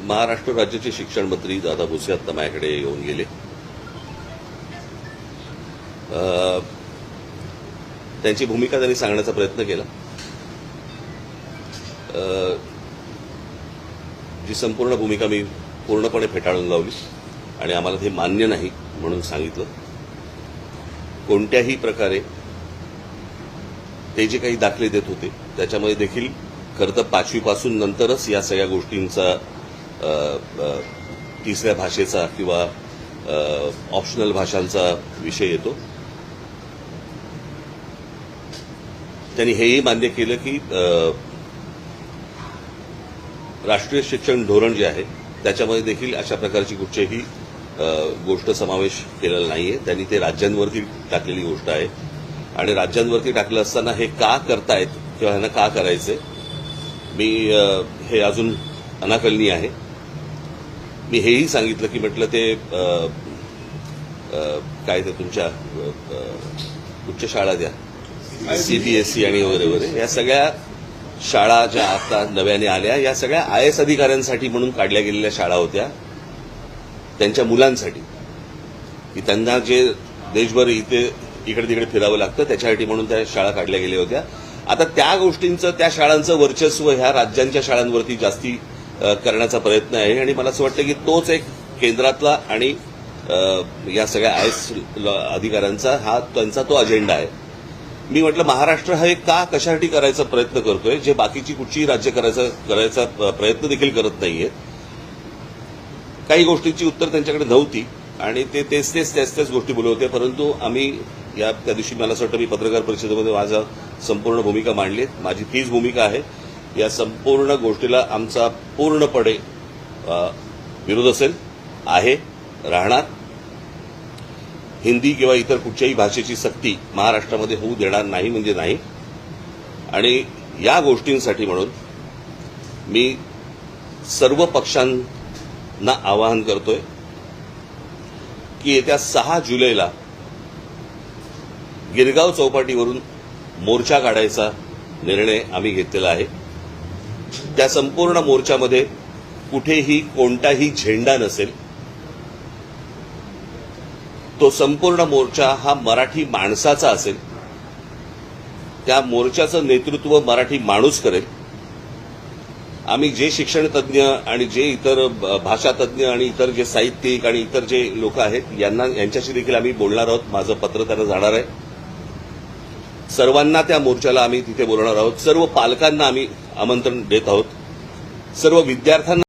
महाराष्ट्र राज्याचे शिक्षण मंत्री दादा भुसे आता माझ्याकडे येऊन गेले. त्यांची भूमिका त्यांनी सांगण्याचा प्रयत्न केला. जी संपूर्ण भूमिका मी पूर्णपणे फेटाळून लावली आणि आम्हाला ते मान्य नाही म्हणून सांगितलं. कोणत्याही प्रकारे ते जे काही दाखले देत होते त्याच्यामध्ये देखील खरं तर 5वी पासून नंतरच या सगळ्या गोष्टींचा तिसऱ्या भाषेचा किंवा ऑप्शनल भाषांचा विषय येतो. त्यांनी हेही मान्य केलं की राष्ट्रीय शिक्षण धोरण जे आहे त्याच्यामध्ये देखील अशा प्रकारची कुठचीही गोष्ट समावेश केलेला नाहीये. त्यांनी ते राज्यांवरती टाकलेली गोष्ट आहे आणि राज्यांवरती टाकलं असताना हे का करतायत किंवा ह्यांना का करायचंय मी हे अजून अनाकलनीय आहे. मी हेही सांगितलं की म्हटलं ते काय ते तुमच्या उच्च शाळा द्या सीबीएसई आणि वगैरे वगैरे या सगळ्या शाळा ज्या आता नव्याने आल्या या सगळ्या IAS अधिकाऱ्यांसाठी म्हणून काढल्या गेलेल्या शाळा होत्या. त्यांच्या मुलांसाठी की त्यांना जे देशभर इकडे तिकडे फिरावं लागतं त्याच्यासाठी म्हणून त्या शाळा काढल्या गेल्या होत्या. आता त्या गोष्टींचं त्या शाळांचं वर्चस्व ह्या राज्यांच्या शाळांवरती जास्ती करण्याचा प्रयत्न आहे आणि मला असं वाटतं की तोच एक केंद्रातला आणि या सगळ्या IAS अधिकाऱ्यांचा त्यांचा तो अजेंडा आहे. मी म्हटलं महाराष्ट्र हा का कशासाठी करायचा प्रयत्न करतोय जे बाकीची कुठचीही राज्य करायचा प्रयत्न देखील करत नाहीये. काही गोष्टींची उत्तर त्यांच्याकडे नव्हती आणि ते तेच गोष्टी बोलत होते. परंतु आम्ही त्या दिवशी मला असं वाटतं मी पत्रकार परिषदेमध्ये माझा संपूर्ण भूमिका मांडली. माझी तीच भूमिका आहे. या संपूर्ण गोष्टीला आमचा पूर्णपणे विरोध असेल आहे राहणार. हिंदी किंवा इतर कुठच्याही भाषेची सक्ती महाराष्ट्रामध्ये होऊ देणार नाही म्हणजे नाही. आणि या गोष्टींसाठी म्हणून मी सर्व पक्षांना आवाहन करतोय की येत्या 6 जुलैला गिरगाव चौपाटीवरून मोर्चा काढायचा निर्णय आम्ही घेतलेला आहे. त्या संपूर्ण मोर्चामध्ये कुठेही कोणताही झेंडा नसेल. तो संपूर्ण मोर्चा हा मराठी माणसाचा असेल. त्या मोर्चाचं नेतृत्व मराठी माणूस करेल. आम्ही जे शिक्षण तज्ज्ञ आणि जे इतर भाषा तज्ज्ञ आणि इतर जे साहित्यिक आणि इतर जे लोक आहेत यांच्याशी देखील आम्ही बोलणार आहोत. माझं पत्र त्यांना जाणार आहे. सर्वांना त्या मोर्चाला आम्ही तिथे बोलवणार आहोत. सर्व पालकांना आम्ही आमंत्रण देत आहोत. सर्व विद्यार्थ्यांना